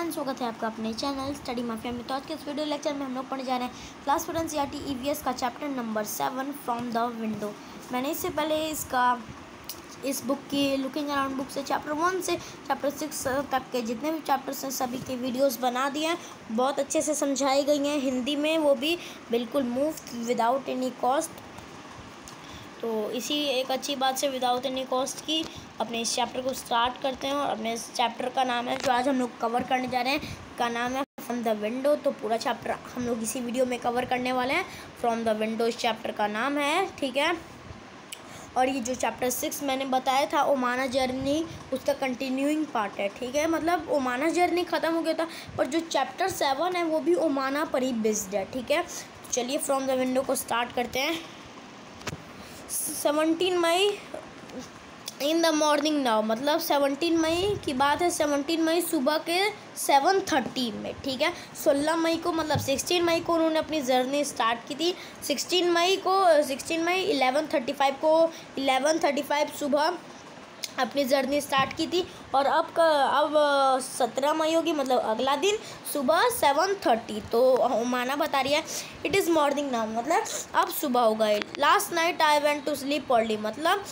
Friends, स्वागत है आपका अपने चैनल स्टडी माफिया में। तो आज के इस वीडियो लेक्चर में हम लोग पढ़ने जा रहे हैं क्लास 4 एनसीईआरटी ईवीएस का chapter number 7 from the window. मैंने इससे पहले इस बुक की लुकिंग अराउंड बुक से चैप्टर 1 से चैप्टर 6 तक के जितने भी चैप्टर्स हैं सभी के वीडियोस बना दिए हैं। बहुत अच्छे से समझाई गई हैं हिंदी में, वो भी बिल्कुल मुफ्त विदाउट एनी कॉस्ट। तो इसी एक अच्छी बात से विदाउट एनी कॉस्ट की अपने इस चैप्टर को स्टार्ट करते हैं। और अपने इस चैप्टर का नाम है जो आज हम लोग कवर करने जा रहे हैं का नाम है फ्रॉम द विंडो। तो पूरा चैप्टर हम लोग इसी वीडियो में कवर करने वाले हैं। फ्रॉम द विंडो इस चैप्टर का नाम है, ठीक है। और ये जो चैप्टर 6 मैंने बताया था ओमाना जर्नी, उसका कंटिन्यूइंग पार्ट है, ठीक है। मतलब ओमाना जर्नी ख़त्म हो गया था, पर जो चैप्टर 7 है वो भी ओमाना पर ही बेस्ड है, ठीक है। चलिए फ्रॉम द विंडो को स्टार्ट करते हैं। 17 मई इन द मॉर्निंग नाउ, मतलब 17 मई की बात है। 17 मई सुबह के 7:30 में, ठीक है। 16 मई को मतलब 16 मई को उन्होंने अपनी जर्नी स्टार्ट की थी। 16 मई 11:35 सुबह अपनी जर्नी स्टार्ट की थी। और अब 17 मई होगी, मतलब अगला दिन सुबह 7:30। तो ओमाना बता रही है इट इज़ मॉर्निंग नाउ, मतलब अब सुबह हो गए। Last night I went to sleep early, मतलब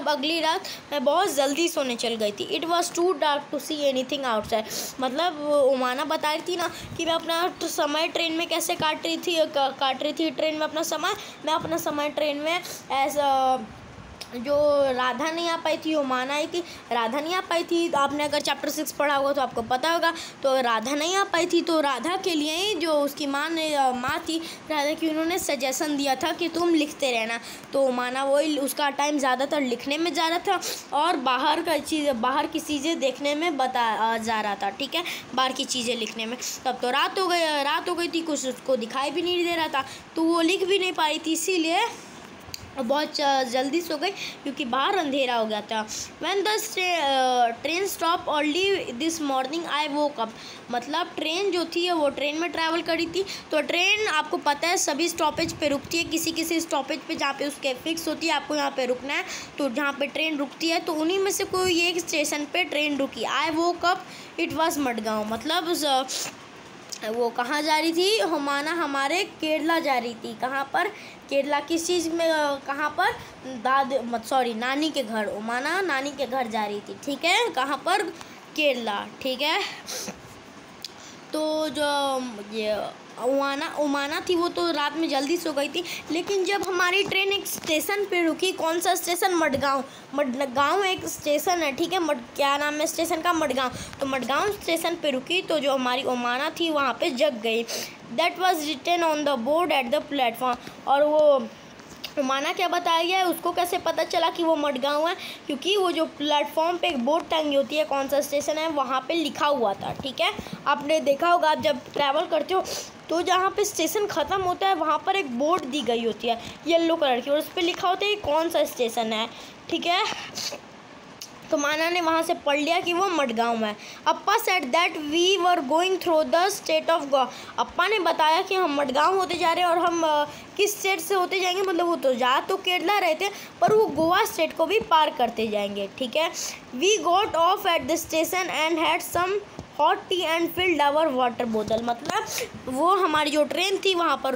अगली रात मैं बहुत जल्दी सोने चल गई थी। It was too dark to see anything outside, मतलब ओमाना बता रही थी ना कि मैं अपना समय ट्रेन में कैसे काट रही थी ट्रेन में अपना समय। मैं अपना समय ट्रेन में जो राधा नहीं आ पाई थी, ओमाना आई थी, राधा नहीं आ पाई थी। तो आपने अगर चैप्टर 6 पढ़ा होगा तो आपको पता होगा। तो राधा नहीं आ पाई थी, तो राधा के लिए ही जो उसकी माँ थी राधा की, उन्होंने सजेशन दिया था कि तुम लिखते रहना। तो ओमाना वही, उसका टाइम ज़्यादातर लिखने में जा रहा था और बाहर की चीज़ें देखने में जा रहा था, ठीक है, बाहर की चीज़ें लिखने में। तब तो रात हो गई थी, कुछ उसको दिखाई भी नहीं दे रहा था, तो वो लिख भी नहीं पा रही थी, इसीलिए बहुत जल्दी सो गई क्योंकि बाहर अंधेरा हो गया था। When the train stopped early this morning I woke up, मतलब ट्रेन जो थी वो ट्रेन में ट्रैवल करी थी। तो ट्रेन आपको पता है सभी स्टॉपेज पे रुकती है, किसी स्टॉपेज पे जहाँ पे उसके फिक्स होती है आपको यहाँ पे रुकना है। तो जहाँ पे ट्रेन रुकती है तो उन्हीं में से कोई एक स्टेशन पे ट्रेन रुकी। I woke up it was Madgaon, मतलब वो कहाँ जा रही थी ओमाना, हमारे केरला जा रही थी। कहाँ पर? केरला, किस चीज़ में, कहाँ पर? नानी के घर। ओमाना नानी के घर जा रही थी, ठीक है। कहाँ पर? केरला, ठीक है। तो जो ये ओमाना थी वो तो रात में जल्दी सो गई थी, लेकिन जब हमारी ट्रेन एक स्टेशन पे रुकी, कौन सा स्टेशन? मडगांव एक स्टेशन है, ठीक है। क्या नाम है स्टेशन का? मडगांव। तो मडगांव स्टेशन पे रुकी तो जो हमारी ओमाना थी वहाँ पे जग गई। That was written on the board at the platform, और वो ओमाना क्या बताया गया है, उसको कैसे पता चला कि वो मडगांव है? क्योंकि वो जो प्लेटफॉर्म पे एक बोर्ड टंगी होती है, कौन सा स्टेशन है वहाँ पे लिखा हुआ था, ठीक है। आपने देखा होगा, आप जब ट्रैवल करते हो तो जहाँ पे स्टेशन ख़त्म होता है वहाँ पर एक बोर्ड दी गई होती है येलो कलर की, और उस पर लिखा होता है कौन सा स्टेशन है, ठीक है। तो माना ने वहाँ से पढ़ लिया कि वो मडगांव है। Appa said that we were going through the state of Goa, Appa ने बताया कि हम मडगांव होते जा रहे हैं। और हम किस स्टेट से होते जाएंगे, मतलब वो तो जा तो केरला रहे थे पर वो गोवा स्टेट को भी पार करते जाएंगे, ठीक है। We got off at the station and had some hot tea and filled our water बोतल, मतलब वो हमारी जो ट्रेन थी वहाँ पर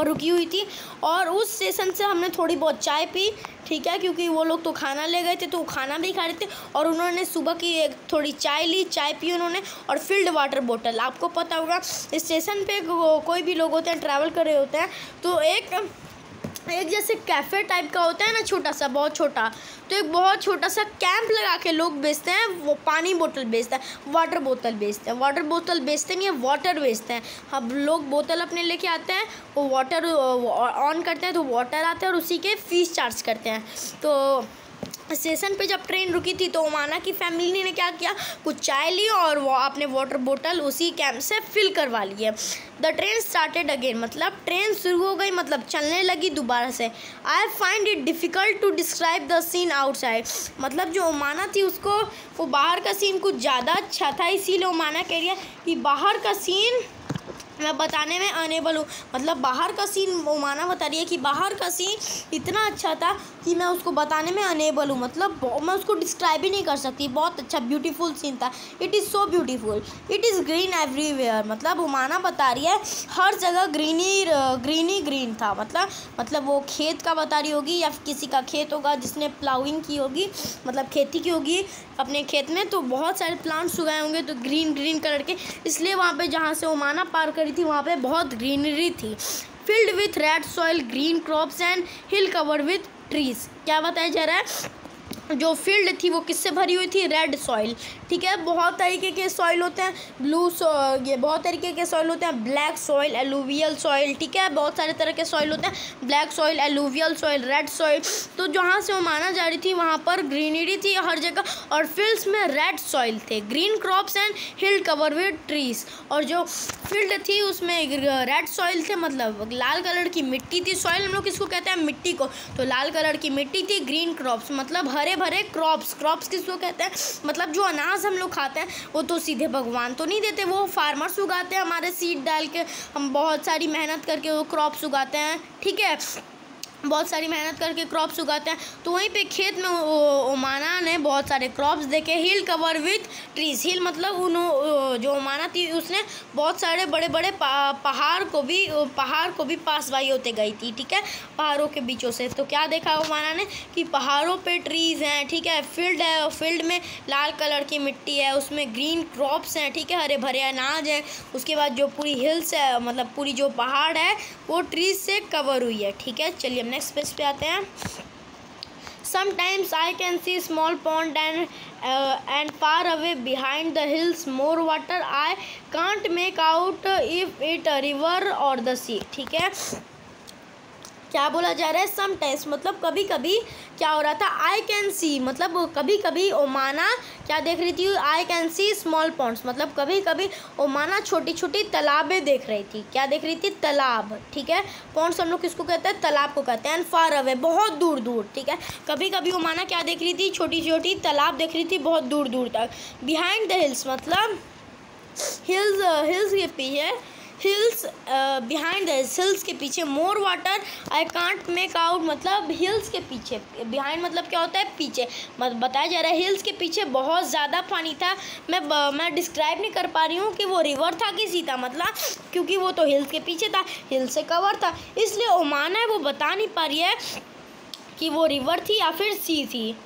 रुकी हुई थी और उस स्टेशन से हमने थोड़ी बहुत चाय पी, ठीक है, क्योंकि वो लोग तो खाना ले गए थे तो खाना भी खा रहे थे। और उन्होंने सुबह की एक थोड़ी चाय पी उन्होंने, और फिल्ड वाटर बोतल। आपको पता होगा स्टेशन पे कोई भी लोग होते हैं ट्रैवल कर रहे होते हैं तो एक जैसे कैफ़े टाइप का होता है ना, छोटा सा, बहुत छोटा, तो एक बहुत छोटा सा कैंप लगा के लोग बेचते हैं। वो पानी बोतल बेचते हैं, वाटर बोतल बेचते नहीं है, वाटर बेचते हैं। अब लोग बोतल अपने लेके आते हैं, वो वाटर ऑन करते हैं तो वाटर आता है और उसी के फीस चार्ज करते हैं। तो स्टेशन पे जब ट्रेन रुकी थी तो ओमाना की फैमिली ने क्या किया, कुछ चाय ली और वो अपने वाटर बोतल उसी कैंप से फिल करवा लिए। द ट्रेन स्टार्टेड अगेन, मतलब ट्रेन शुरू हो गई, मतलब चलने लगी दोबारा से। I find it difficult to describe the scene outside, मतलब जो ओमाना थी उसको वो बाहर का सीन कुछ ज़्यादा अच्छा था, इसीलिए ओमाना कह रही है कि बाहर का सीन मैं बताने में अनेबल हूँ। मतलब बाहर का सीन ओमाना बता रही है कि बाहर का सीन इतना अच्छा था कि मैं उसको बताने में अनेबल हूँ। मतलब मैं उसको डिस्क्राइब ही नहीं कर सकती। बहुत अच्छा ब्यूटीफुल सीन था। It is so beautiful, it is green everywhere. मतलब ओमाना बता रही है हर जगह ग्रीन था। मतलब वो खेत का बता रही होगी या किसी का खेत होगा जिसने प्लाउइंग की होगी, मतलब खेती की होगी अपने खेत में, तो बहुत सारे प्लांट्स उगाए होंगे तो ग्रीन कलर के, इसलिए वहाँ पे जहाँ से ओमाना पार करी थी वहाँ पे बहुत ग्रीनरी थी। Field with red soil, green crops and hill covered with trees. क्या बताया जा रहा है? जो फील्ड थी वो किससे भरी हुई थी? Red soil. ठीक है, बहुत तरीके के सॉइल होते हैं, ये बहुत तरीके के सॉइल होते हैं, ब्लैक सॉइल, एलुवियल सॉइल। ठीक है, बहुत सारे तरह के सॉइल होते हैं, black soil, alluvial soil, red soil. तो जहाँ से वो माना जा रही थी वहाँ पर ग्रीनरी थी हर जगह, और फील्ड्स में रेड सॉइल थे, green crops and hill cover with trees. और जो फील्ड थी उसमें रेड सॉइल थे, मतलब लाल कलर की मिट्टी थी। सॉइल हम लोग किसको कहते हैं? मिट्टी को। तो लाल कलर की मिट्टी थी, ग्रीन क्रॉप्स मतलब हरे भरे क्रॉप्स किसको कहते हैं? मतलब जो अनाज हम लोग खाते हैं वो तो सीधे भगवान तो नहीं देते, वो फार्मर्स उगाते हैं, हमारे सीड डाल के हम बहुत सारी मेहनत करके वो क्रॉप्स उगाते हैं। ठीक है, बहुत सारी मेहनत करके क्रॉप्स उगाते हैं। तो वहीं पे खेत में ओमाना ने बहुत सारे क्रॉप्स देखे। हिल कवर विथ ट्रीज, हिल मतलब जो ओमाना थी उसने बहुत सारे बड़े बड़े पहाड़ को भी पास बाई होते गई थी। ठीक है, पहाड़ों के बीचों से। तो क्या देखा ओमाना ने कि पहाड़ों पे ट्रीज़ हैं। ठीक है, फील्ड है, फील्ड में लाल कलर की मिट्टी है, उसमें ग्रीन क्रॉप्स हैं। ठीक है, हरे भरे अनाज है। उसके बाद जो पूरी हिल्स है, मतलब पूरी जो पहाड़ है वो ट्रीज से कवर हुई है। ठीक है, चलिए नेक्स्ट पेज पे आते हैं। Sometimes I can see small pond and far away behind the hills more water. I can't make out if it a river or the sea. ठीक है, क्या बोला जा रहा है? समटाइम्स मतलब कभी कभी क्या हो रहा था? आई कैन सी मतलब कभी कभी ओमाना क्या देख रही थी? I can see small ponds मतलब कभी कभी ओमाना छोटी छोटी तालाबें देख रही थी। क्या देख रही थी? तालाब। ठीक है, पॉन्ड्स हम लोग किसको कहते हैं? तालाब को कहते हैं। एंड फार अवे बहुत दूर दूर। ठीक है, कभी कभी ओमाना क्या देख रही थी? छोटी छोटी तालाब देख रही थी बहुत दूर दूर तक। बिहाइंड द हिल्स मतलब हिल्स के पीछे, हिल्स बिहाइंड द हिल्स के पीछे more water I can't make out मतलब हिल्स के पीछे, बिहाइंड मतलब क्या होता है? पीछे। बताया जा रहा है हिल्स के पीछे बहुत ज़्यादा पानी था। मैं डिस्क्राइब नहीं कर पा रही हूँ कि वो रिवर था कि सी था, मतलब क्योंकि वो तो हिल्स के पीछे था, हिल से कवर था, इसलिए ओमाना है वो बता नहीं पा रही है कि वो रिवर थी या फिर सी थी।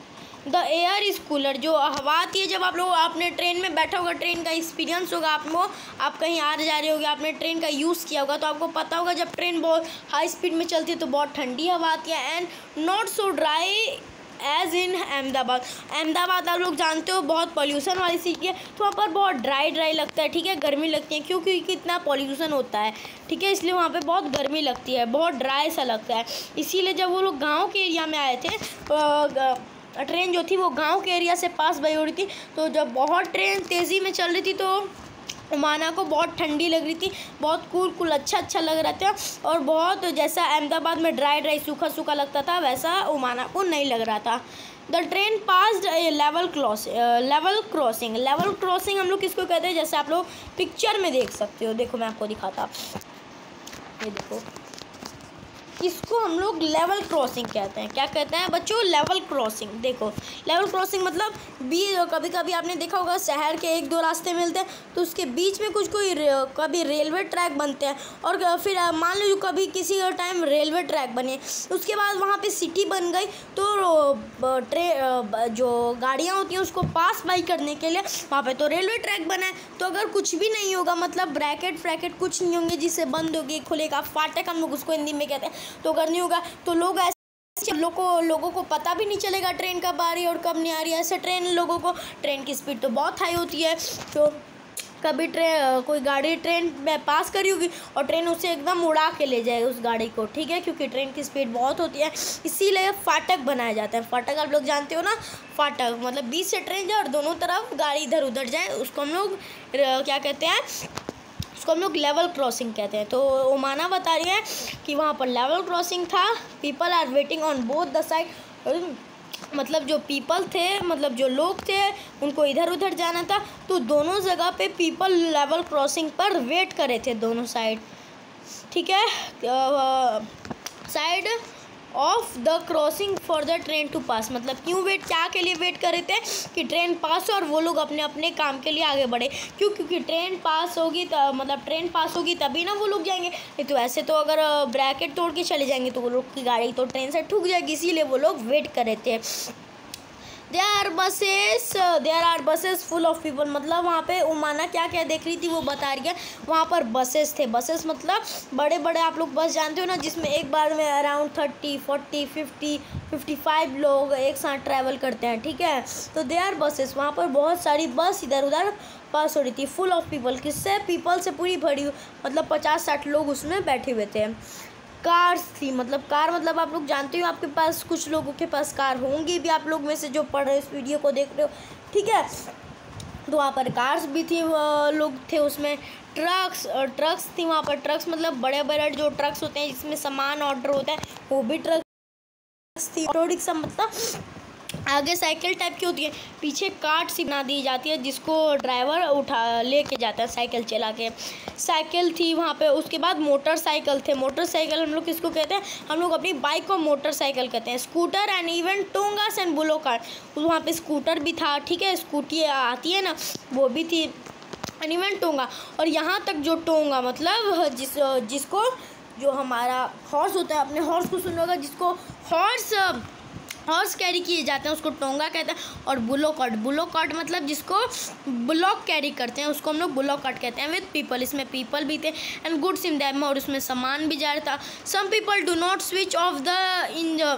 द एयर इज़ कूलर, जो हवा आती है जब आप लोग आपने ट्रेन में बैठा होगा, ट्रेन का एक्सपीरियंस होगा आप कहीं आ जा रहे होगे, आपने ट्रेन का यूज़ किया होगा तो आपको पता होगा जब ट्रेन बहुत हाई स्पीड में चलती है तो बहुत ठंडी हवा आती है। And not so dry as in Ahmedabad आप लोग जानते हो बहुत पॉल्यूशन वाली सिटी है, तो वहाँ पर बहुत ड्राई लगता है। ठीक है, गर्मी लगती है क्योंकि इतना पॉल्यूशन होता है। ठीक है, इसलिए वहाँ पे बहुत गर्मी लगती है, बहुत ड्राई सा लगता है। इसीलिए जब वो लोग गाँव के एरिया में आए थे, ट्रेन जो थी वो गांव के एरिया से पास बाई हो रही थी, तो जब बहुत ट्रेन तेज़ी में चल रही थी तो ओमाना को बहुत ठंडी लग रही थी, बहुत कूल अच्छा लग रहा था, और बहुत जैसा अहमदाबाद में ड्राई सूखा लगता था वैसा ओमाना को नहीं लग रहा था। The train passed level crossing हम लोग किसको कहते हैं? जैसे आप लोग पिक्चर में देख सकते हो, देखो मैं आपको दिखाता, ये देखो, इसको हम लोग लेवल क्रॉसिंग कहते हैं। क्या कहते हैं बच्चों? Level crossing. देखो लेवल क्रॉसिंग मतलब कभी कभी आपने देखा होगा शहर के एक दो रास्ते मिलते हैं तो उसके बीच में कभी रेलवे ट्रैक बनते हैं, और फिर मान लो कभी किसी टाइम रेलवे ट्रैक बने, उसके बाद वहाँ पे सिटी बन गई तो जो गाड़ियाँ होती हैं उसको पास बाई करने के लिए वहाँ पे तो रेलवे ट्रैक बना है। तो अगर कुछ भी नहीं होगा, मतलब ब्रैकेट कुछ नहीं होंगे जिससे बंद होगी खुलेगा, फाटक हम लोग उसको हिंदी में कहते हैं, तो अगर नहीं होगा तो लोग ऐसे लोगों को पता भी नहीं चलेगा ट्रेन कब आ रही है और कब नहीं आ रही है। ऐसे ट्रेन की स्पीड तो बहुत हाई होती है, तो कभी कोई गाड़ी ट्रेन में पास करी होगी और ट्रेन उसे एकदम उड़ा के ले जाए उस गाड़ी को। ठीक है, क्योंकि ट्रेन की स्पीड बहुत होती है, इसीलिए फाटक बनाया जाता है। फाटक आप लोग जानते हो ना, फाटक मतलब बीच से ट्रेन जाए और दोनों तरफ गाड़ी इधर उधर जाए, उसको हम लोग क्या कहते हैं? उसको हम लोग लेवल क्रॉसिंग कहते हैं। तो ओमाना बता रही है कि वहाँ पर लेवल क्रॉसिंग था। People are waiting on both the side, मतलब जो पीपल थे, मतलब जो लोग थे, उनको इधर उधर जाना था, तो दोनों जगह पे पीपल लेवल क्रॉसिंग पर वेट करे थे दोनों साइड, ठीक है, side of the crossing for the train to pass. मतलब क्यों वेट, क्या के लिए वेट कर रहे थे कि ट्रेन पास हो और वो लोग अपने अपने काम के लिए आगे बढ़े। क्यों? क्योंकि ट्रेन पास होगी, मतलब ट्रेन पास होगी तभी ना वो लोग जाएंगे, नहीं तो ऐसे तो अगर ब्रैकेट तोड़ के चले जाएंगे तो वो लोग की गाड़ी तो ट्रेन से ठुक जाएगी, इसीलिए वो लोग वेट कर रहे थे। There are buses full of people. मतलब वहाँ पे उमाना क्या क्या देख रही थी वो बता रही है। वहाँ पर बसेस थे, बसेस मतलब बड़े बड़े आप लोग बस जानते हो ना, जिसमें एक बार में अराउंड 30, 40, 50, 55 लोग एक साथ ट्रैवल करते हैं, ठीक है। तो दे आर बसेस, वहाँ पर बहुत सारी बस इधर उधर पास हो रही थी, फुल ऑफ पीपल। किससे? पीपल से पूरी भरी, मतलब 50-60 लोग उसमें बैठे हुए थे। कार्स थी, मतलब कार मतलब आप लोग जानते हो, आपके पास कुछ लोगों के पास कार होंगी भी, आप लोग में से जो पढ़ रहे हो, इस वीडियो को देख रहे हो, ठीक है। तो वहाँ पर कार्स भी थी, लोग थे उसमें। ट्रक्स थी वहाँ पर। ट्रक्स मतलब बड़े बड़े जो ट्रक्स होते हैं जिसमें सामान ऑर्डर होता है, वो भी ट्रक्स थी। ऑटो रिक्शा मतलब आगे साइकिल टाइप की होती है, पीछे कार्ट सी बना दी जाती है जिसको ड्राइवर उठा लेके जाता है साइकिल चला के। साइकिल थी वहाँ पे। उसके बाद मोटरसाइकिल थे। मोटरसाइकिल हम लोग किसको कहते हैं? हम लोग अपनी बाइक को मोटरसाइकिल कहते हैं। Scooter and even tongas and bullock cart. वहाँ पे स्कूटर भी था, ठीक है, स्कूटी आती है ना, वो भी थी, एंड इवन टोंगा। और यहाँ तक जो टोंगा मतलब जिसको जो हमारा हॉर्स होता है, अपने हॉर्स को सुन होगा, जिसको हॉर्स कैरी किए जाते हैं उसको टोंगा कहते हैं। और बुलो कार्ट मतलब जिसको ब्लॉक कैरी करते हैं उसको हम लोग बुलो कार्ट कहते हैं। विद पीपल, इसमें पीपल भी थे, एंड गुड्स इन दैम, और उसमें सामान भी जा रहा था। Some people do not switch off the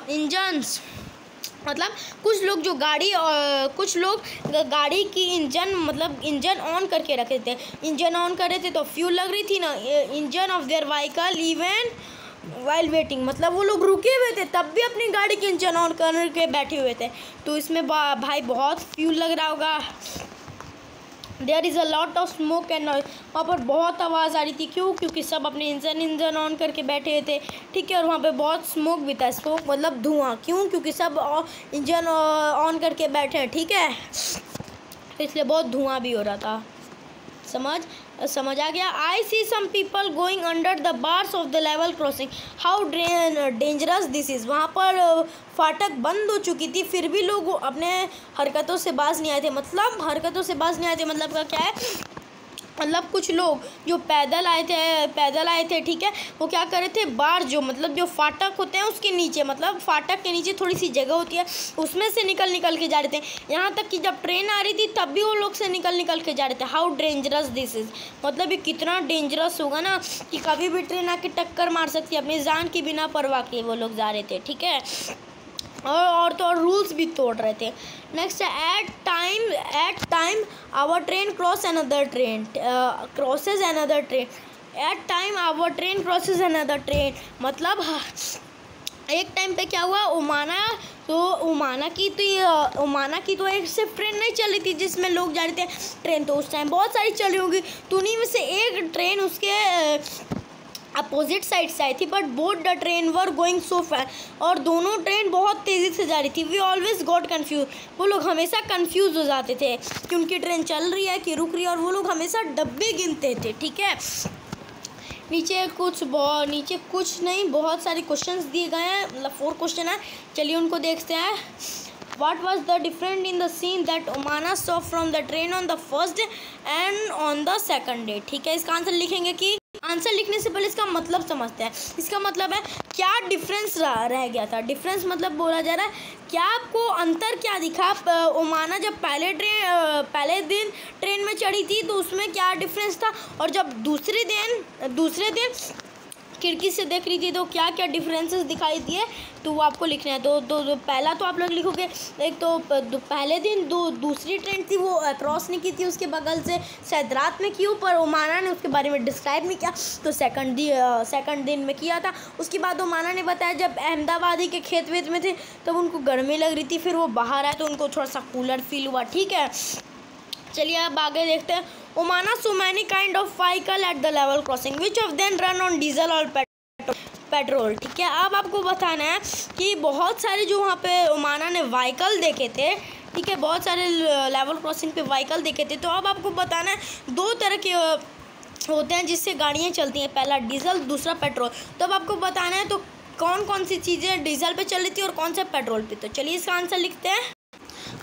engines. मतलब कुछ लोग कुछ लोग गाड़ी की इंजन ऑन करके रखे थे। इंजन ऑन कर रहे थे तो फ्यूल लग रही थी ना, engine of their vehicle even while waiting. मतलब वो लोग रुके हुए थे तब भी अपनी गाड़ी की इंजन ऑन करके बैठे हुए थे, तो इसमें भाई बहुत फ्यूल लग रहा होगा। There is a lot of smoke and noise. वहाँ पर बहुत आवाज़ आ रही थी। क्यों? क्योंकि सब अपने इंजन ऑन करके बैठे हुए थे, ठीक है। और वहाँ पे बहुत स्मोक भी था। स्मोक मतलब धुआं। क्यों? क्योंकि सब इंजन ऑन करके बैठे हैं, ठीक है, इसलिए बहुत धुआं भी हो रहा था। समझ आ गया। I see some people going under the bars of the level crossing, how dangerous this is. वहाँ पर फाटक बंद हो चुकी थी, फिर भी लोग अपने हरकतों से बाज नहीं आए थे। मतलब हरकतों से बाज नहीं आए थे मतलब का क्या है? मतलब कुछ लोग जो पैदल आए थे, ठीक है, वो क्या कर रहे थे, बार जो मतलब जो फाटक होते हैं उसके नीचे, मतलब फाटक के नीचे थोड़ी सी जगह होती है, उसमें से निकल के जा रहे थे। यहाँ तक कि जब ट्रेन आ रही थी तब भी वो लोग से निकल के जा रहे थे। How dangerous this is. मतलब ये कितना डेंजरस होगा ना कि कभी भी ट्रेन आके टक्कर मार सकती है। अपनी जान की बिना परवाह किए वो लोग जा रहे थे, ठीक है, और तो और रूल्स भी तोड़ रहे थे। नेक्स्ट है at time our train crosses another train. At time our train crosses another train मतलब एक टाइम पे क्या हुआ, उमाना की तो एक सिर्फ ट्रेन नहीं चल रही थी जिसमें लोग जा रहे थे। ट्रेन तो उस टाइम बहुत सारी चल रही होगी, तो उन्हीं में से एक ट्रेन उसके अपोजिट साइड से आई थी, but both the train were going so fast. और दोनों ट्रेन बहुत तेज़ी से जा रही थी। We always got confuse. वो लोग हमेशा कन्फ्यूज़ हो जाते थे कि उनकी ट्रेन चल रही है कि रुक रही है, और वो लोग हमेशा डब्बे गिनते थे, ठीक है। नीचे कुछ नहीं, बहुत सारे क्वेश्चंस दिए गए हैं, मतलब 4 क्वेश्चन है, चलिए उनको देखते हैं। What was the difference in the scene that Omana saw from the train on the first day and on the second day? ठीक है, इसका आंसर लिखेंगे कि आंसर लिखने से पहले इसका मतलब समझते हैं। इसका मतलब है क्या डिफरेंस रह गया था। डिफरेंस मतलब बोला जा रहा है क्या आपको अंतर क्या दिखा। ओमाना जब पहले दिन ट्रेन में चढ़ी थी तो उसमें क्या डिफरेंस था, और जब दूसरे दिन खिड़की से देख रही थी तो क्या क्या डिफरेंसेस दिखाई दिए, तो वो आपको लिखना है। तो पहला तो आप लोग लिखोगे, एक तो पहले दिन दूसरी ट्रेन थी वो क्रॉस नहीं की थी उसके बगल से, शायद रात में की, पर ओमाना ने उसके बारे में डिस्क्राइब नहीं किया, तो सेकंड दिन में किया था। उसके बाद ओमाना ने बताया जब अहमदाबादी के खेत वेत में थे तब उनको गर्मी लग रही थी, फिर वो बाहर आए तो उनको थोड़ा सा कूलर फील हुआ, ठीक है। चलिए अब आगे देखते हैं। Omana so many kind of vehicle at the level crossing which of them run on diesel और पेट्रोल। पेट्रोल। ठीक है, अब आपको बताना है कि बहुत सारे जो वहाँ पे ओमाना ने व्हीकल देखे थे, ठीक है, बहुत सारे लेवल क्रॉसिंग पे व्हीकल देखे थे। तो अब आपको बताना है 2 तरह के होते हैं जिससे गाड़ियाँ चलती हैं, पहला डीजल, दूसरा पेट्रोल। तो अब आपको बताना है तो कौन कौन सी चीज़ें डीजल पे चल रही थी और कौन से पेट्रोल पे। तो चलिए इसका आंसर लिखते हैं।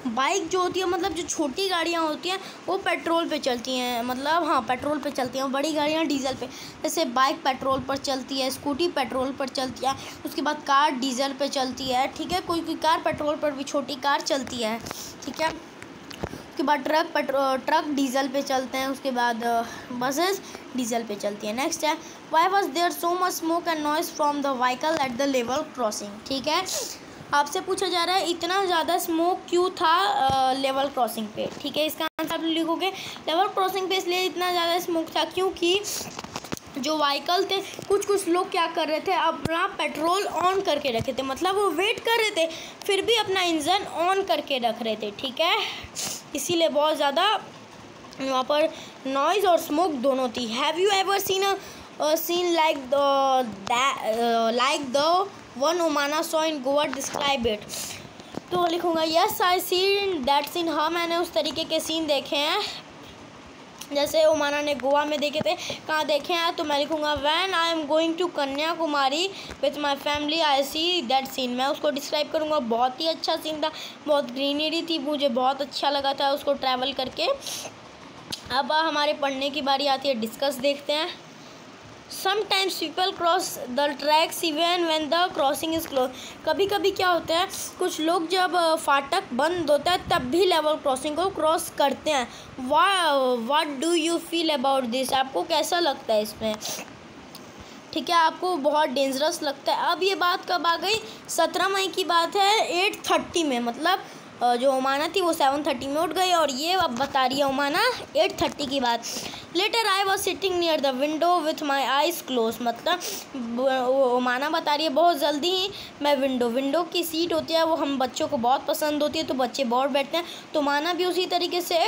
बाइक जो होती है, मतलब जो छोटी गाड़ियाँ होती हैं वो पेट्रोल पे चलती हैं, मतलब हाँ पेट्रोल पे चलती हैं। बड़ी गाड़ियाँ डीजल पे, जैसे बाइक पेट्रोल पर चलती है, स्कूटी पेट्रोल पर चलती है, उसके बाद कार डीजल पे चलती है। ठीक है, कोई कार पेट्रोल पर भी, छोटी कार चलती है। ठीक है, उसके बाद ट्रक डीजल पे चलते हैं, उसके बाद बसेस डीजल पे चलती हैं। नेक्स्ट है why was there so much smoke and noise from the vehicle at the level crossing. ठीक है, आपसे पूछा जा रहा है इतना ज़्यादा स्मोक क्यों था लेवल क्रॉसिंग पे। ठीक है, इसका आंसर आप लिखोगे लेवल क्रॉसिंग पे इसलिए इतना ज़्यादा स्मोक था क्योंकि जो व्हीकल थे, कुछ लोग क्या कर रहे थे, अपना पेट्रोल ऑन करके रखे थे, मतलब वो वेट कर रहे थे फिर भी अपना इंजन ऑन करके रख रहे थे। ठीक है, इसीलिए बहुत ज़्यादा वहाँ पर नॉइज़ और स्मोक दोनों थी। Have you ever seen like the one Omana saw in Goa, describe it. तो लिखूँगा yes I seen that scene. हाँ, मैंने उस तरीके के सीन देखे हैं जैसे ओमाना ने गोवा में देखे थे। कहाँ देखे हैं, तो मैं लिखूँगा when I am going to Kanyakumari with my family I see that scene. मैं उसको डिस्क्राइब करूँगा। बहुत ही अच्छा सीन था, बहुत ग्रीनरी थी, मुझे बहुत अच्छा लगा था उसको ट्रैवल करके। अब हमारे पढ़ने की बारी आती है, डिस्कस देखते हैं। Sometimes people cross the tracks even when the crossing is close. कभी कभी क्या होता है, कुछ लोग जब फाटक बंद होता है तब भी लेवल क्रॉसिंग को क्रॉस करते हैं। What do you feel about this. आपको कैसा लगता है इसमें। ठीक है, आपको बहुत डेंजरस लगता है। अब ये बात कब आ गई, 17 मई की बात है 8:30 में, मतलब जो ओमाना थी वो 7:30 में उठ गई और ये अब बता रही है ओमाना 8:30 की बात। Later I was sitting near the window with my eyes close. मतलब ओमाना बता रही है बहुत जल्दी ही मैं विंडो की सीट होती है वो हम बच्चों को बहुत पसंद होती है, तो बच्चे बहुत बैठते हैं। तो ओमाना भी उसी तरीके से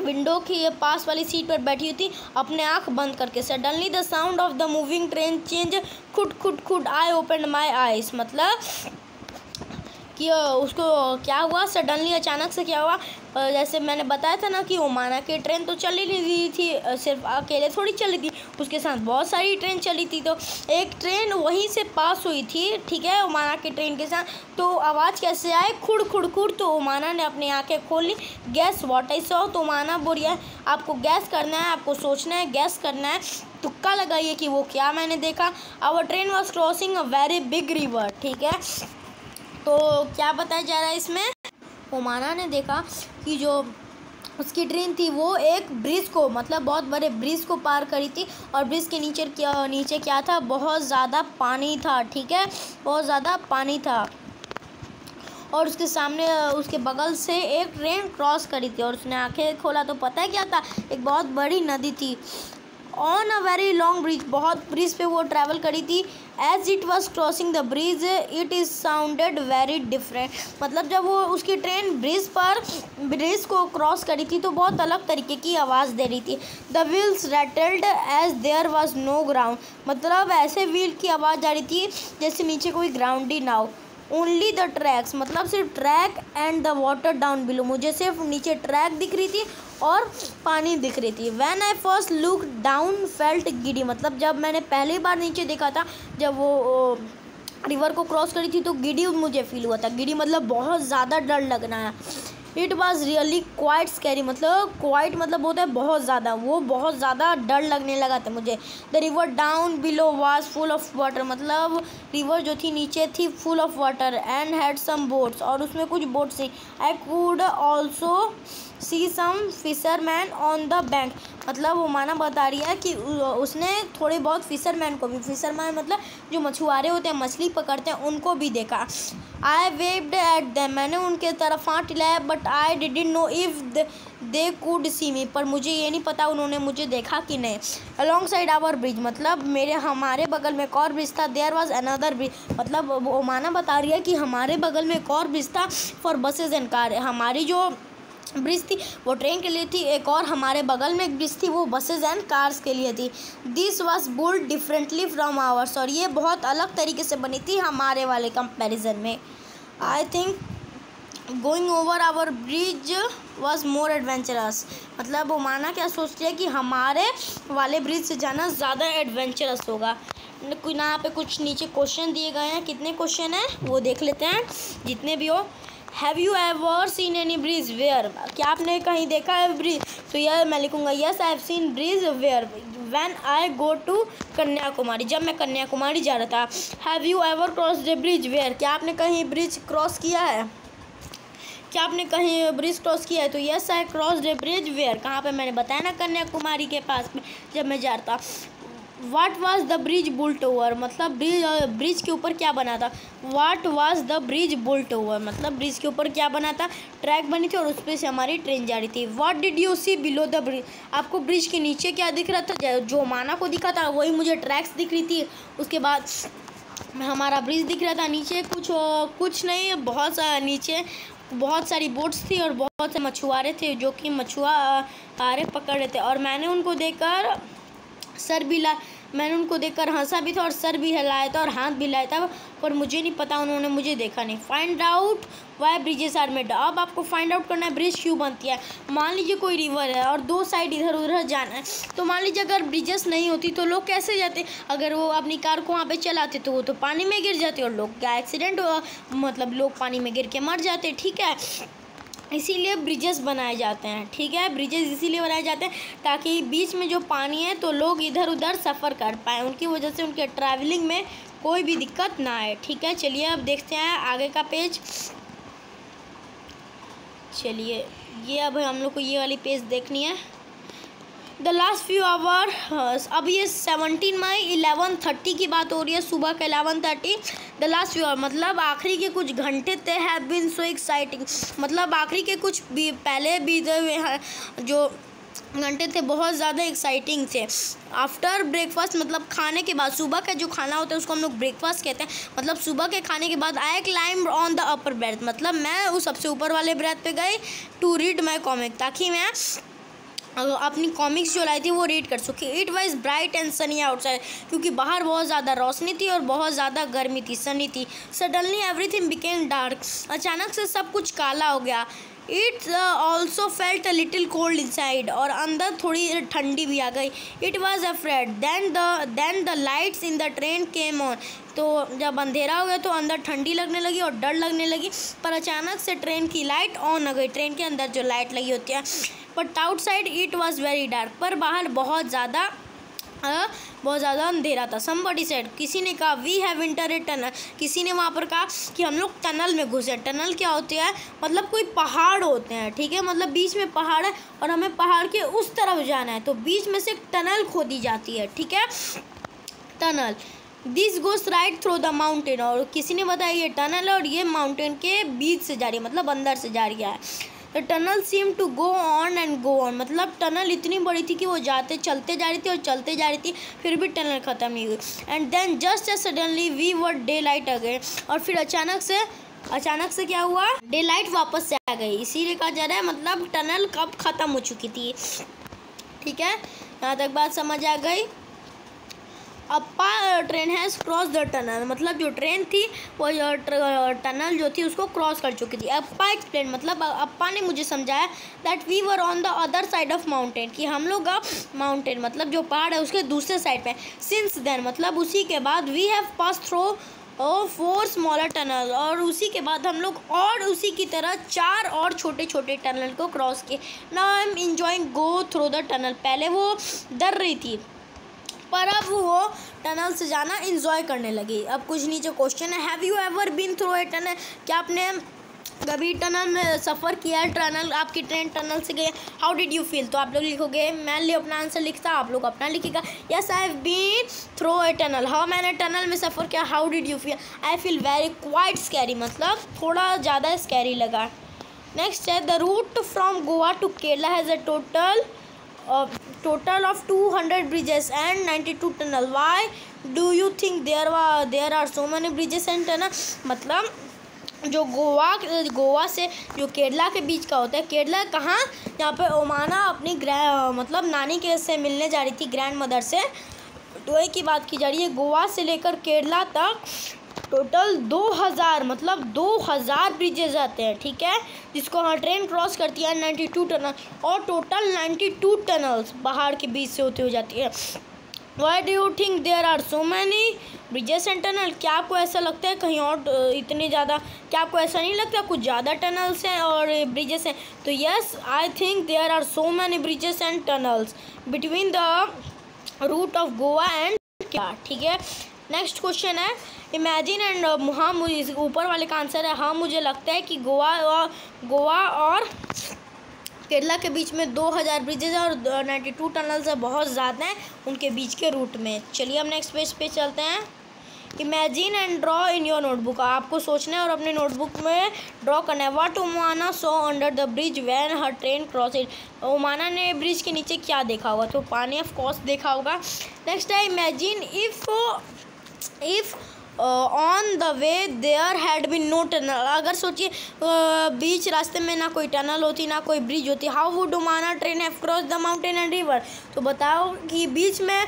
विंडो की पास वाली सीट पर बैठी हुई थी अपने आँख बंद करके। Suddenly the sound of the moving train change, खुट खुट खुट आई ओपन माई आइज। मतलब कि उसको क्या हुआ, सडनली अचानक से क्या हुआ, जैसे मैंने बताया था ना कि ओमाना की ट्रेन तो चल ही नहीं रही थी, सिर्फ अकेले थोड़ी चली थी, उसके साथ बहुत सारी ट्रेन चली थी। तो एक ट्रेन वहीं से पास हुई थी, ठीक है, ओमाना की ट्रेन के साथ। तो आवाज़ कैसे आए, खुड़ खुड़ खुड़। तो ओमाना ने अपनी आंखें खोल ली। Guess what I saw. तो ओमाना बोल रही है आपको गैस करना है, आपको सोचना है, गैस करना है, तुक्का लगाइए कि वो क्या मैंने देखा। Our train was crossing a very big river. ठीक है, तो क्या बताया जा रहा है इसमें, ओमाना ने देखा कि जो उसकी ट्रेन थी वो एक ब्रिज को, मतलब बहुत बड़े ब्रिज को पार करी थी और ब्रिज के नीचे क्या था, बहुत ज़्यादा पानी था। ठीक है, बहुत ज़्यादा पानी था और उसके सामने उसके बगल से एक ट्रेन क्रॉस करी थी और उसने आंखें खोला तो पता है क्या था, एक बहुत बड़ी नदी थी। On a very long bridge, बहुत ब्रिज पे वो ट्रैवल करी थी। As it was crossing the bridge it is sounded very different. मतलब जब वो उसकी ट्रेन ब्रिज को क्रॉस करी थी तो बहुत अलग तरीके की आवाज़ दे रही थी। The wheels rattled as there was no ground. मतलब ऐसे व्हील की आवाज़ आ रही थी जैसे नीचे कोई ग्राउंड ही ना हो। ओनली द ट्रैक्स, मतलब सिर्फ track and the water down below. मुझे सिर्फ नीचे ट्रैक दिख रही थी और पानी दिख रही थी। When I first look down felt giddy. मतलब जब मैंने पहली बार नीचे देखा था, जब वो रिवर को क्रॉस करी थी तो गिडी मुझे फील हुआ था। गिडी मतलब बहुत ज़्यादा डर लगना है। It was really quite scary. मतलब क्वाइट मतलब होता है बहुत ज़्यादा, वो बहुत ज़्यादा डर लगने लगा था मुझे। The river down below was full of water. मतलब रिवर जो थी नीचे थी full of water and had some boats, और उसमें कुछ बोट्स थी। I could also see some fisherman on the bank. मतलब ओमाना बता रही है कि उसने थोड़े बहुत फिशरमैन को भी, फिशरमैन मतलब जो मछुआरे होते हैं, मछली पकड़ते हैं, उनको भी देखा। I waved at them. मैंने उनके तरफ हाथ हिलाया but I didn't know if they could see me. पर मुझे ये नहीं पता उन्होंने मुझे देखा कि नहीं। अलॉन्ग साइड आवर ब्रिज, मतलब हमारे बगल में एक और ब्रिज था। There was another bridge. मतलब ओमाना बता रही है कि हमारे बगल में एक और ब्रिज था फॉर बसेज एंड कार। हमारी जो ब्रिज थी वो ट्रेन के लिए थी, एक और हमारे बगल में एक ब्रिज थी वो बसेज एंड कार्स के लिए थी। This was built differently from hours, और ये बहुत अलग तरीके से बनी थी हमारे वाले कंपैरिजन में। I think going over our bridge was more adventurous, मतलब वो माना क्या सोचती है कि हमारे वाले ब्रिज से जाना ज़्यादा एडवेंचरस होगा। यहाँ पे कुछ नीचे क्वेश्चन दिए गए हैं, कितने क्वेश्चन हैं वो देख लेते हैं जितने भी हो। Have you ever seen any bridge where, क्या आपने कहीं देखा है ब्रिज? तो यह मैं लिखूँगा yes I have seen bridge where when I go to Kanyakumari, जब मैं कन्याकुमारी जा रहा था। Have you ever cross the bridge where, क्या आपने कहीं ब्रिज क्रॉस किया है? क्या आपने कहीं ब्रिज क्रॉस किया है? तो yes I cross the bridge where, कहाँ पे? मैंने बताया ना कन्याकुमारी के पास में जब मैं जा रहा था। What was the bridge built over, मतलब ब्रिज के ऊपर क्या बना था? What was the bridge built over, मतलब ब्रिज के ऊपर क्या बना था? ट्रैक बनी थी और उस पर से हमारी ट्रेन जा रही थी। What did you see below the bridge, आपको ब्रिज के नीचे क्या दिख रहा था? जो माना को दिखा था वही मुझे ट्रैक्स दिख रही थी, उसके बाद हमारा ब्रिज दिख रहा था। नीचे कुछ नहीं, बहुत सा नीचे बहुत सारी बोट्स थी और बहुत से मछुआरे थे जो कि मछुआरे पकड़ रहे थे, और मैंने उनको देखकर हंसा भी था और सर भी हिलाया था और हाथ भी हिलाया था, पर मुझे नहीं पता, उन्होंने मुझे देखा नहीं। Find out why bridges are made, अब आपको फाइंड आउट करना है ब्रिज क्यों बनती है। मान लीजिए कोई रिवर है और दो साइड इधर उधर जाना है, तो मान लीजिए अगर ब्रिजेस नहीं होती तो लोग कैसे जाते? अगर वो अपनी कार को वहाँ पे चलाते तो वो तो पानी में गिर जाते और लोग का एक्सीडेंट हुआ, मतलब लोग पानी में गिर के मर जाते। ठीक है, इसीलिए ब्रिजेस बनाए जाते हैं। ठीक है, ब्रिजेस इसीलिए बनाए जाते हैं ताकि बीच में जो पानी है तो लोग इधर उधर सफ़र कर पाएँ, उनकी वजह से उनके ट्रैवलिंग में कोई भी दिक्कत ना आए। ठीक है, चलिए अब देखते हैं आगे का पेज। चलिए ये अब हम लोग को ये वाली पेज देखनी है। द लास्ट फ्यू आवर, अब ये 17 मई 11:30 की बात हो रही है, सुबह का 11:30। द लास्ट फ्यू आवर मतलब आखिरी के कुछ घंटे थे हैव बीन सो एक्साइटिंग, मतलब आखिरी के कुछ भी पहले बीते हुए हैं जो घंटे थे बहुत ज़्यादा एक्साइटिंग थे। आफ्टर ब्रेकफास्ट मतलब खाने के बाद, सुबह का जो खाना होता है उसको हम लोग ब्रेकफास्ट कहते हैं, मतलब सुबह के खाने के बाद I climb on the upper berth, मतलब मैं उस सबसे ऊपर वाले ब्रेथ पे गई टू रीड माई कॉमिक, ताकि मैं अपनी कॉमिक्स जो लाई थी वो रीड कर सके। It was bright and Sunny outside, क्योंकि बाहर बहुत ज़्यादा रोशनी थी और बहुत ज़्यादा गर्मी थी, सनी थी। सडनली एवरीथिंग बिकेम डार्क, अचानक से सब कुछ काला हो गया। It also felt a little cold inside, और अंदर थोड़ी ठंडी भी आ गई। It was afraid then the lights in the train came on, तो जब अंधेरा हो गया तो अंदर ठंडी लगने लगी और डर लगने लगी, पर अचानक से ट्रेन की लाइट ऑन हो गई, ट्रेन के अंदर जो लाइट लगी होती है। But outside it was very dark, पर बाहर बहुत ज़्यादा अंधेरा था। समबडी सेड, किसी ने कहा we have enter a tunnel, किसी ने वहाँ पर कहा कि हम लोग टनल में घुसे। टनल क्या होते हैं? मतलब कोई पहाड़ होते हैं। ठीक है, मतलब बीच में पहाड़ है और हमें पहाड़ के उस तरफ जाना है, तो बीच में से एक टनल खोदी जाती है। ठीक है, tunnel this goes right through the mountain, और किसी ने बताया ये टनल है और ये माउंटेन के बीच से जा रही है, मतलब अंदर से जा रही है। The tunnel seem to go on and go on, मतलब टनल इतनी बड़ी थी कि वो चलते जा रही थी और चलते जा रही थी, फिर भी टनल ख़त्म नहीं हुई। And then just as suddenly we were daylight again, और फिर अचानक से क्या हुआ? डे लाइट वापस से आ गई। इसीलिए कहा जा रहा है मतलब टनल कब ख़त्म हो चुकी थी। ठीक है, यहाँ तक बात समझ आ गई। Appa train has cross the tunnel, मतलब जो ट्रेन थी वो टनल जो थी उसको क्रॉस कर चुकी थी। अप्पा एक्सप्लेन, मतलब अप्पा ने मुझे समझाया that we were on the other side of mountain, कि हम लोग माउंटेन मतलब जो पहाड़ है उसके दूसरे साइड पे। सिंस देन मतलब उसी के बाद we have pass through 4 smaller tunnel, और उसी के बाद हम लोग और उसी की तरह 4 और छोटे छोटे टनल को क्रॉस किए। Now I am enjoying go through the tunnel, पहले वो डर रही थी पर अब वो टनल से जाना इंजॉय करने लगी। अब कुछ नीचे क्वेश्चन है, have you ever been through a tunnel, क्या आपने कभी टनल में सफ़र किया है? टनल आपकी ट्रेन टनल से गई, हाउ डिड यू फील? तो आप लोग लिखोगे, मैं अपना आंसर लिखता, आप लोग अपना लिखिएगा। Yes I have been through a tunnel, हाँ मैंने टनल में सफ़र किया। How did you feel? I feel very quite scary, मतलब थोड़ा ज़्यादा स्कैरी लगा। नेक्स्ट है, the route from Goa to Kerala has a total of 200 bridges and 92 tunnel. Why do you think there are so many bridges and tunnel? मतलब जो गोवा से जो केरला के बीच का होता है, केरला कहाँ, यहाँ पे ओमाना अपनी मतलब नानी के से मिलने जा रही थी, ग्रैंड मदर से। तो एक की बात की जा रही है, गोवा से लेकर केरला तक टोटल 2000 मतलब 2000 ब्रिजेज आते हैं, ठीक है, जिसको हाँ ट्रेन क्रॉस करती है 92 टनल, और टोटल 92 टनल्स पहाड़ के बीच से होती हो जाती है। Why do you think there are so many bridges and tunnel? क्या आपको ऐसा लगता है कहीं और इतने ज़्यादा, क्या आपको ऐसा नहीं लगता कुछ ज़्यादा टनल्स हैं और ब्रिजेस हैं? तो yes, I think there are so many bridges and tunnels between the route of Goa and क्या, ठीक है। नेक्स्ट क्वेश्चन है, इमेजिन एंड हाँ, मुझे ऊपर वाले का आंसर है हाँ, मुझे लगता है कि गोवा और केरला के बीच में 2000 ब्रिजेज और 92 टनल्स है, बहुत ज़्यादा हैं उनके बीच के रूट में। चलिए हम नेक्स्ट पेज पे चलते हैं। Imagine and draw in your notebook, आपको सोचना है और अपने नोटबुक में ड्रॉ करना है। What Omana saw under the bridge when her train crossed? Omana ने ब्रिज के नीचे क्या देखा होगा? तो पानी ऑफ कोर्स देखा होगा। नेक्स्ट है, imagine if on the way there had been no tunnel, अगर सोचिए बीच रास्ते में ना कोई टनल होती ना कोई ब्रिज होती, how would Omana train have cross the mountain and river? तो बताओ कि बीच में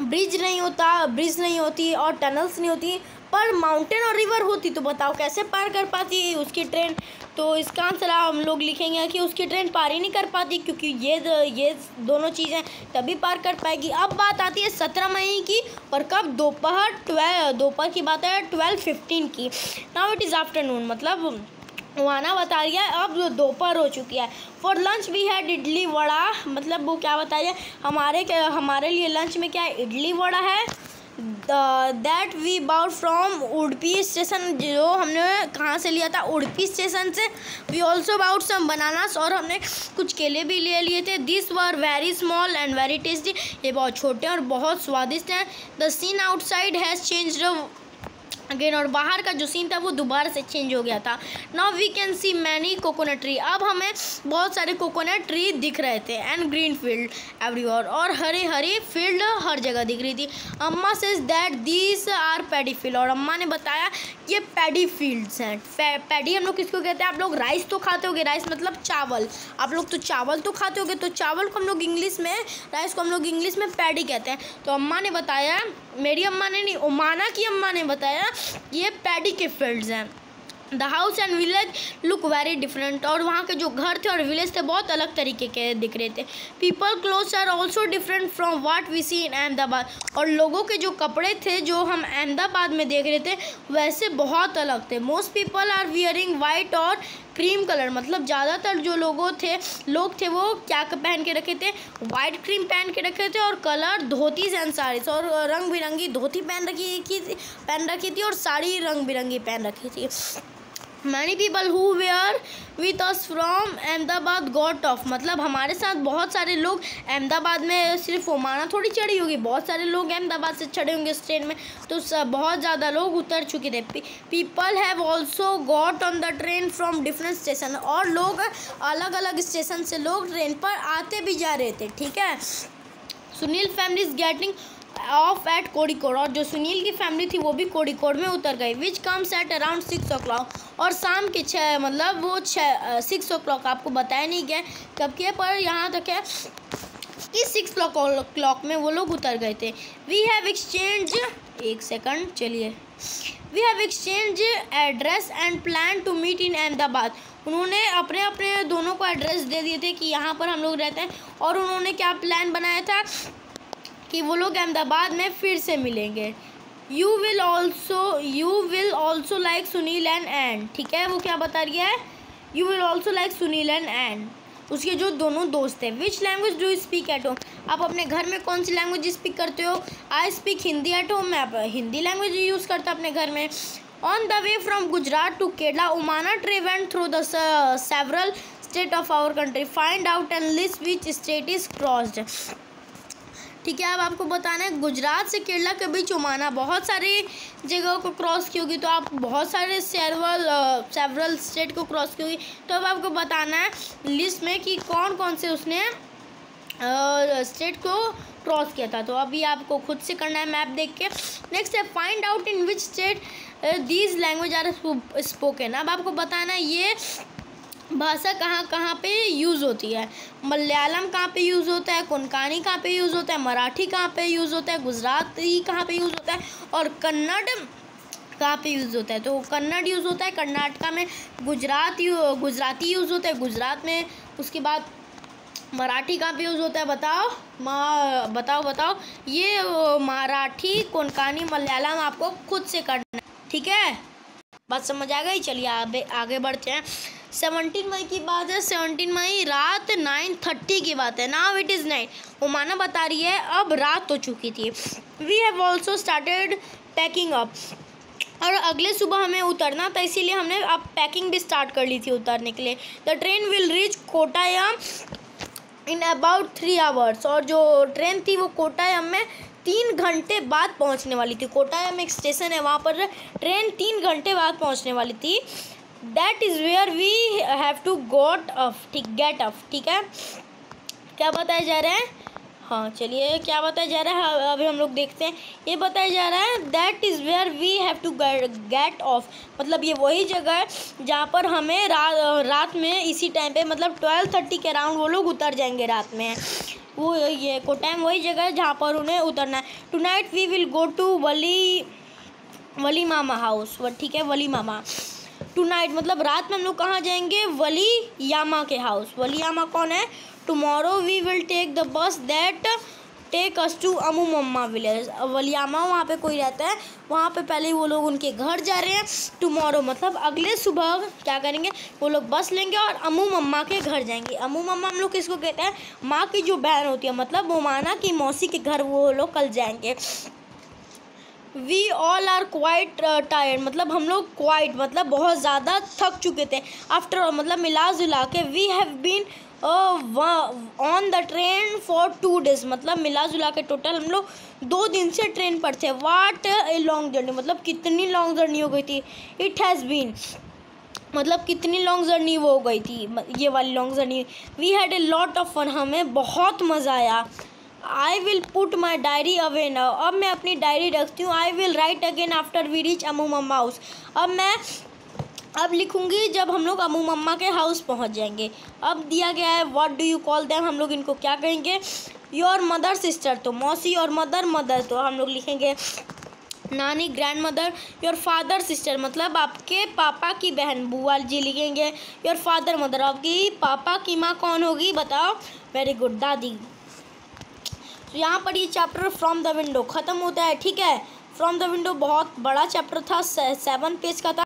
ब्रिज नहीं होती और टनल्स नहीं होती, पर माउंटेन और रिवर होती, तो बताओ कैसे पार कर पाती उसकी ट्रेन? तो इसका आंसर हम लोग लिखेंगे कि उसकी ट्रेन पार ही नहीं कर पाती, क्योंकि ये दोनों चीज़ें तभी पार कर पाएगी। अब बात आती है 17 मई की, और कब? दोपहर की बात है 12:15 की। नाउ इट इज़ आफ्टरनून, मतलब ओमाना बता रही है अब दोपहर हो चुकी है। For lunch we had idli vada, मतलब वो क्या बता रही है, हमारे लिए लंच में क्या है? इडली वड़ा है। That we bought from Udupi station, जो हमने कहाँ से लिया था? उडुपी स्टेशन से। We also bought some bananas, और हमने कुछ केले भी ले लिए थे। This were very small and very tasty, ये बहुत छोटे और बहुत स्वादिष्ट हैं। The scene outside has changed again, और बाहर का जो सीन था वो दोबारा से चेंज हो गया था। Now we can see many coconut tree, अब हमें बहुत सारे कोकोनट ट्री दिख रहे थे। एंड ग्रीन फील्ड एवरीवेयर, और हरे फील्ड हर जगह दिख रही थी। Amma says that these are paddy field, और अम्मा ने बताया ये पैडी फील्ड्स हैं। पैडी हम लोग किसको कहते हैं? आप लोग राइस तो खाते होगे, राइस मतलब चावल, आप लोग तो चावल तो खाते होगे, तो चावल को हम लोग इंग्लिश में, राइस को हम लोग इंग्लिश में पैडी कहते हैं। तो अम्मा ने बताया, मेरी अम्मा ने नहीं, ओमाना की अम्मा ने बताया ये पैडी के फील्ड्स हैं। The house and village look very different, और वहाँ के जो घर थे और विलेज थे बहुत अलग तरीके के दिख रहे थे। People clothes are also different from what we see in Ahmedabad, और लोगों के जो कपड़े थे जो हम अहमदाबाद में देख रहे थे वैसे बहुत अलग थे। Most people are wearing white और क्रीम कलर, मतलब ज़्यादातर जो लोग थे वो क्या पहन के रखे थे? वाइट क्रीम पहन के रखे थे, और कलर धोतीज एंड साड़ीज, और रंग बिरंगी धोती पहन रखी थी और साड़ी रंग बिरंगी पहन रखी थी। Many people who were with us from Ahmedabad got off, मतलब हमारे साथ बहुत सारे लोग अहमदाबाद में, सिर्फ ओमाना थोड़ी चढ़ी होगी, बहुत सारे लोग अहमदाबाद से चढ़े होंगे इस ट्रेन में, तो बहुत ज़्यादा लोग उतर चुके थे। People have also got on the train from different station, और लोग अलग अलग स्टेशन से लोग ट्रेन पर आते भी जा रहे थे, ठीक है। Sunil family is getting off at Kozhikode, और जो सुनील की फैमिली थी वो भी कोड़ीकोड में उतर गई। Which comes at around 6 o'clock, और शाम के 6, मतलब वो 6 o'clock, आपको बताया नहीं गया कब के, पर यहाँ तक है कि 6 o'clock में वो लोग उतर गए थे। वी हैव एक्सचेंज, एक सेकंड चलिए, we have exchange address and plan to meet in Ahmedabad, उन्होंने अपने दोनों को एड्रेस दे दिए थे कि यहाँ पर हम लोग रहते हैं, और उन्होंने क्या प्लान बनाया था कि वो लोग अहमदाबाद में फिर से मिलेंगे। You will also like Sunil and Ann, ठीक है, वो क्या बता रही है? You will also like Sunil and Ann, उसके जो दोनों दोस्त हैं। Which language do you speak at home, आप अपने घर में कौन सी लैंग्वेज स्पीक करते हो? I speak Hindi at home, मैं हिंदी लैंग्वेज यूज़ करता अपने घर में। On the way from Gujarat to Kerala Omana train went through the several state of our country, find out and list which state is crossed, ठीक है। अब आपको बताना है गुजरात से केरला के बीच ओमाना बहुत सारी जगहों को क्रॉस की होगी, तो आप बहुत सारे सेवरल स्टेट को क्रॉस की होगी, तो अब आपको बताना है लिस्ट में कि कौन कौन से उसने स्टेट को क्रॉस किया था। तो अभी आपको खुद से करना है मैप देख के। नेक्स्ट है find out in which state these language are spoken. अब आपको बताना ये भाषा कहाँ कहाँ पे यूज़ होती है। मलयालम कहाँ पे यूज़ होता है, कोंकणी कहाँ पे यूज़ होता है, मराठी कहाँ पे यूज़ होता है, गुजराती कहाँ पे यूज़ होता है और कन्नड़ कहाँ पे यूज़ होता है। तो कन्नड़ यूज़ होता है कर्नाटका में, गुजराती यूज़ होता है गुजरात में। उसके बाद मराठी कहाँ पे यूज़ होता है बताओ बताओ। ये मराठी, कोंकणी, मलयालम आपको खुद से करना है, ठीक है। बात समझ आ गई। चलिए आगे बढ़ते हैं। 17 मई की बात है। 17 मई रात 9:30 की बात है। Now it is night. Omana बता रही है अब रात हो चुकी थी। We have also started packing up. और अगले सुबह हमें उतरना था, इसीलिए हमने अब पैकिंग भी स्टार्ट कर ली थी उतरने के लिए। The train will reach Kottayam in about 3 hours. और जो ट्रेन थी वो कोटायम में 3 घंटे बाद पहुंचने वाली थी। कोटायम एक स्टेशन है, वहाँ पर ट्रेन 3 घंटे बाद पहुंचने वाली थी। That is where we have to get up, ठीक है। क्या बताया जा रहा है? हाँ चलिए, क्या बताया जा रहा है अभी हम लोग देखते हैं। ये बताया जा रहा है that is where we have to get off. मतलब ये वही जगह है जहाँ पर हमें रात में इसी टाइम पे मतलब 12:30 के अराउंड वो लोग उतर जाएंगे रात में। वो ये कोटायम वही जगह है जहाँ पर उन्हें उतरना है। Tonight we will go to Valli mama house, ठीक है, वली मामा। टुनाइट मतलब रात में हम लोग कहाँ जाएंगे? वली यामा के हाउस। वली यामा कौन है? Tomorrow we will take the bus that take us to अमू मम्मा विलेज। वलियामा वहाँ पे कोई रहता है, वहाँ पे पहले वो लोग उनके घर जा रहे हैं। टुमारो मतलब अगले सुबह क्या करेंगे, वो लोग बस लेंगे और अमू मम्मा के घर जाएंगे। अमू मम्मा हम लोग किसको कहते हैं? माँ की जो बहन होती है, मतलब ओमाना की मौसी के घर वो लोग कल जाएंगे। We all are quite tired मतलब हम लोग क्वाइट मतलब बहुत ज़्यादा थक चुके थे। आफ्टर मतलब मिला जुला के we have been on the train for 2 days मतलब मिला जुला के टोटल हम लोग 2 दिन से ट्रेन पर थे। वाट ए लॉन्ग जर्नी मतलब कितनी लॉन्ग जर्नी हो गई थी। इट हैज़ बीन मतलब कितनी लॉन्ग जर्नी वो हो गई थी, ये वाली long journey. We had a lot of fun मतलब बहुत मज़ा आया। I will put my diary away now अब मैं अपनी डायरी रखती हूँ। I will write again after we reach Ammu mama house अब लिखूँगी जब हम लोग अमू मम्मा के हाउस पहुँच जाएंगे। अब दिया गया है what do you call them, हम लोग इनको क्या कहेंगे? योर मदर सिस्टर तो मौसी और मदर तो हम लोग लिखेंगे नानी grand mother. Your father sister मतलब आपके पापा की बहन बुआ जी लिखेंगे। योर फादर मदर आपकी पापा की माँ कौन होगी बताओ? वेरी गुड, दादी। तो यहाँ पर ये चैप्टर फ्रॉम द विंडो ख़त्म होता है, ठीक है। फ्रॉम द विंडो बहुत बड़ा चैप्टर था, 7 पेज का था।